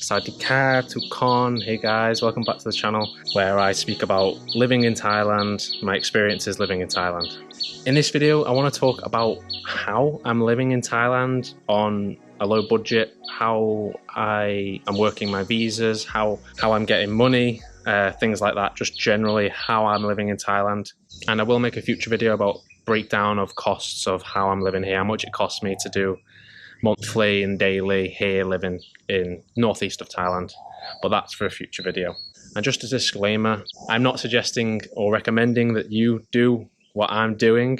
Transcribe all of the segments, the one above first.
Sadika Tukon. Hey guys, welcome back to the channel where I speak about living in Thailand, my experiences living in Thailand. In this video, I want to talk about how I'm living in Thailand on a low budget, how I am working my visas, how I'm getting money, things like that, just generally how I'm living in Thailand. And I will make a future video about breakdown of costs of how I'm living here, how much it costs me to do monthly and daily here living in northeast of Thailand, but that's for a future video. And just a disclaimer, I'm not suggesting or recommending that you do what I'm doing,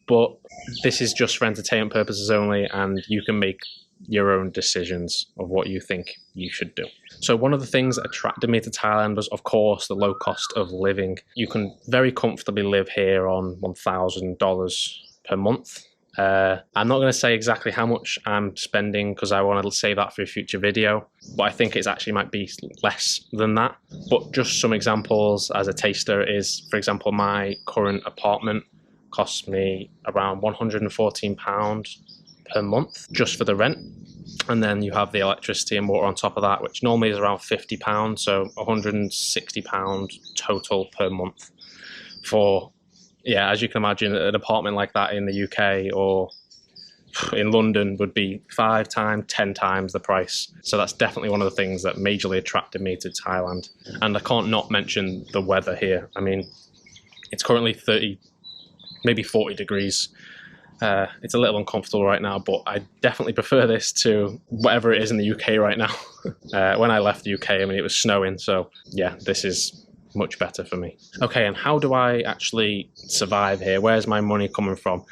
but this is just for entertainment purposes only, and you can make your own decisions of what you think you should do. So one of the things that attracted me to Thailand was, of course, the low cost of living. You can very comfortably live here on $1,000 per month. I'm not going to say exactly how much I'm spending because I want to save that for a future video, but I think it actually might be less than that. But just some examples as a taster is, for example, my current apartment costs me around £114 per month just for the rent. And then you have the electricity and water on top of that, which normally is around £50, so £160 total per month for, yeah, as you can imagine, an apartment like that in the UK or in London would be 5 times, 10 times the price. So that's definitely one of the things that majorly attracted me to Thailand. And I can't not mention the weather here. I mean, it's currently 30, maybe 40 degrees. It's a little uncomfortable right now, but I definitely prefer this to whatever it is in the UK right now. When I left the UK, I mean, it was snowing. So yeah, this is much better for me. Okay, and how do I actually survive here? Where's my money coming from?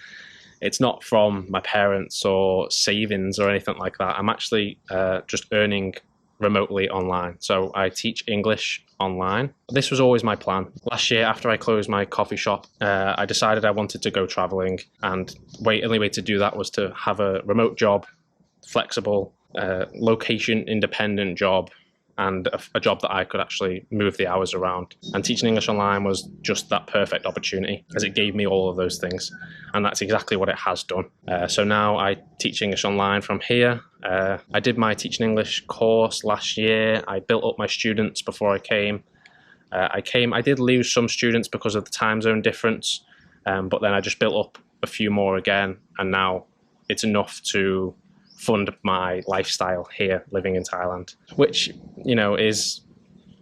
It's not from my parents or savings or anything like that. I'm actually just earning remotely online. So I teach English online. This was always my plan. Last year, after I closed my coffee shop, I decided I wanted to go traveling, and the only way to do that was to have a remote job, flexible, location independent job, and a job that I could actually move the hours around. And teaching English online was just that perfect opportunity, as it gave me all of those things. And that's exactly what it has done. So now I teach English online from here. I did my teaching English course last year. I built up my students before I came. I did lose some students because of the time zone difference, but then I just built up a few more again. And now it's enough to fund my lifestyle here living in Thailand, which, you know, is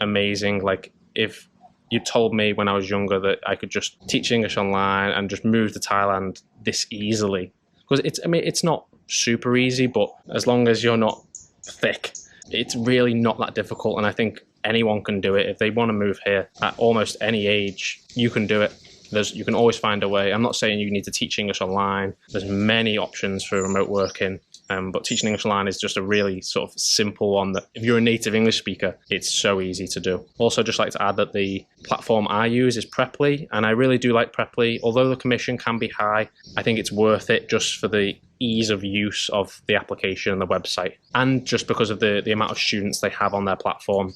amazing. Like, if you told me when I was younger that I could just teach English online and just move to Thailand this easily, because it's not super easy, but as long as you're not thick, it's really not that difficult. And I think anyone can do it if they want to move here at almost any age. You can do it. You can always find a way. I'm not saying you need to teach English online. There's many options for remote working. But teaching English online is just a really sort of simple one that if you're a native English speaker, it's so easy to do. Also, just like to add that the platform I use is Preply, and I really do like Preply. Although the commission can be high, I think it's worth it just for the ease of use of the application and the website. And just because of the amount of students they have on their platform,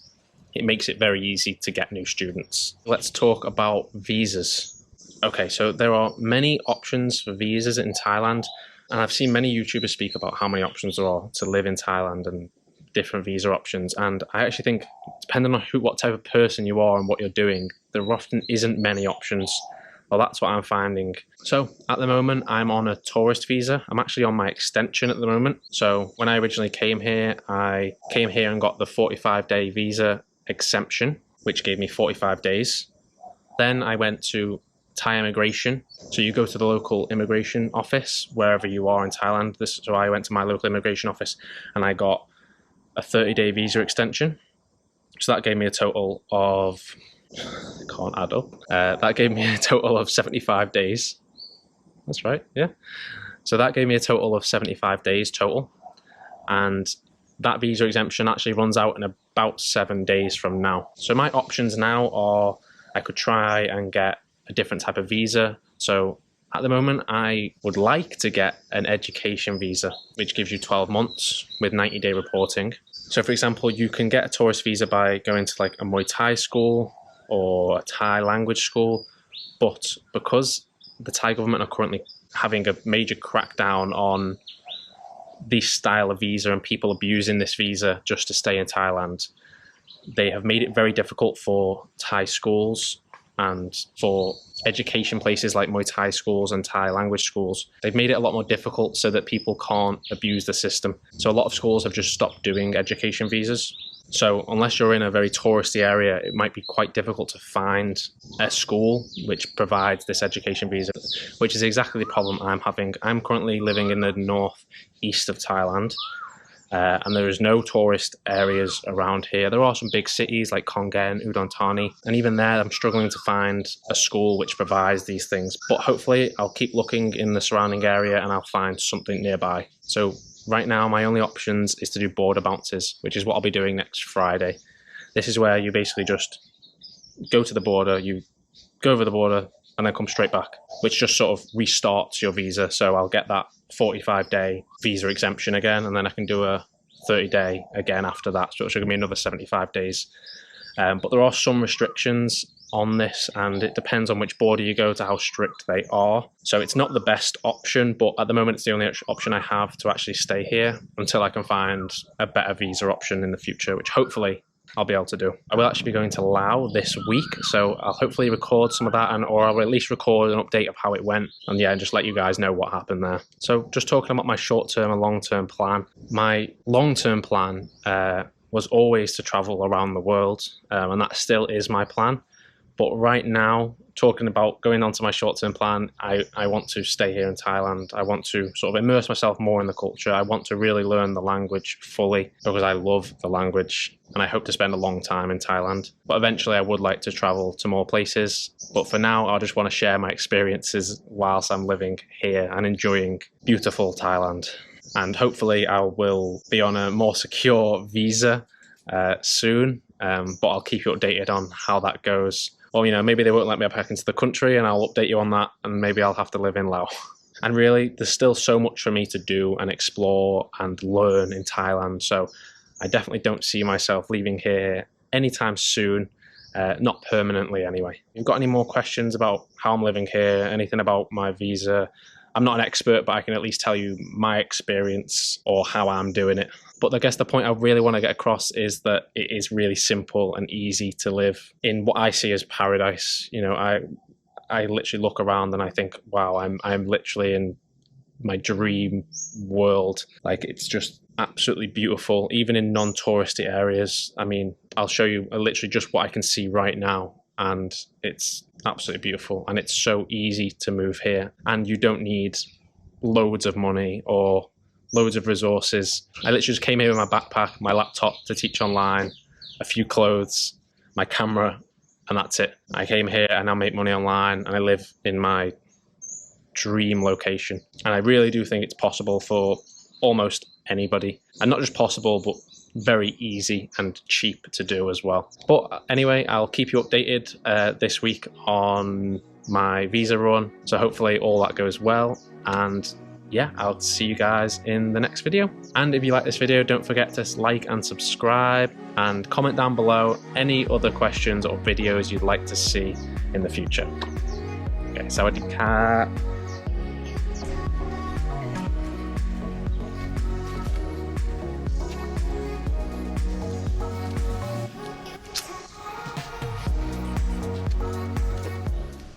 it makes it very easy to get new students. Let's talk about visas. Okay, so there are many options for visas in Thailand. And I've seen many YouTubers speak about how many options there are to live in Thailand and different visa options. And I actually think, depending on what type of person you are and what you're doing, there often isn't many options. Well, that's what I'm finding. So at the moment, I'm on a tourist visa. I'm actually on my extension at the moment. So when I originally came here, I came here and got the 45-day visa exemption, which gave me 45 days. Then I went to Thai immigration. So you go to the local immigration office wherever you are in Thailand. So I went to my local immigration office and I got a 30-day visa extension. So that gave me a total of, I can't add up. That gave me a total of 75 days. That's right, yeah. So that gave me a total of 75 days total. And that visa exemption actually runs out in about 7 days from now. So my options now are, I could try and get a different type of visa. So at the moment, I would like to get an education visa, which gives you 12 months with 90-day reporting. So for example, you can get a tourist visa by going to like a Muay Thai school or a Thai language school. But because the Thai government are currently having a major crackdown on this style of visa and people abusing this visa just to stay in Thailand. They have made it very difficult for Thai schools and for education places like Muay Thai schools and Thai language schools. They've made it a lot more difficult so that people can't abuse the system. So a lot of schools have just stopped doing education visas. So unless you're in a very touristy area, it might be quite difficult to find a school which provides this education visa, which is exactly the problem I'm having. I'm currently living in the northeast of Thailand, and there is no tourist areas around here. There are some big cities like Kongen, Udon Thani, and even there I'm struggling to find a school which provides these things. But hopefully I'll keep looking in the surrounding area and I'll find something nearby. So right now my only options is to do border bounces, which is what I'll be doing next Friday. This is where you basically just go to the border, you go over the border and then come straight back, which just sort of restarts your visa. So I'll get that 45-day visa exemption again, and then I can do a 30-day again after that. So it should give me another 75 days. But there are some restrictions on this, and it depends on which border you go to how strict they are. So it's not the best option, but at the moment it's the only option I have to actually stay here until I can find a better visa option in the future, which hopefully I'll be able to do. I will actually be going to Laos this week, so I'll hopefully record some of that, or I'll at least record an update of how it went, and yeah, just let you guys know what happened there. So just talking about my short-term and long-term plan. My long-term plan was always to travel around the world, and that still is my plan. But right now, talking about going on to my short-term plan, I want to stay here in Thailand. I want to sort of immerse myself more in the culture. I want to really learn the language fully because I love the language and I hope to spend a long time in Thailand. But eventually I would like to travel to more places. But for now, I just want to share my experiences whilst I'm living here and enjoying beautiful Thailand. And hopefully I will be on a more secure visa soon, but I'll keep you updated on how that goes. Or, you know, maybe they won't let me back into the country and I'll update you on that, and maybe I'll have to live in Laos. And really, there's still so much for me to do and explore and learn in Thailand. So I definitely don't see myself leaving here anytime soon, not permanently anyway. If you've got any more questions about how I'm living here, anything about my visa, I'm not an expert, but I can at least tell you my experience or how I'm doing it. But I guess the point I really want to get across is that it is really simple and easy to live in what I see as paradise. You know, I literally look around and I think, wow, I'm literally in my dream world. Like, it's just absolutely beautiful, even in non-touristy areas. I mean, I'll show you literally just what I can see right now, and it's absolutely beautiful, and it's so easy to move here, and you don't need loads of money or loads of resources. I literally just came here with my backpack, my laptop to teach online, a few clothes, my camera, and that's it. I came here and I make money online, and I live in my dream location. And I really do think it's possible for almost anybody, and not just possible, but very easy and cheap to do as well. But anyway, I'll keep you updated this week on my visa run, so hopefully all that goes well, and yeah, I'll see you guys in the next video. And if you like this video, don't forget to like and subscribe, and comment down below any other questions or videos you'd like to see in the future. Okay, sawadee ka.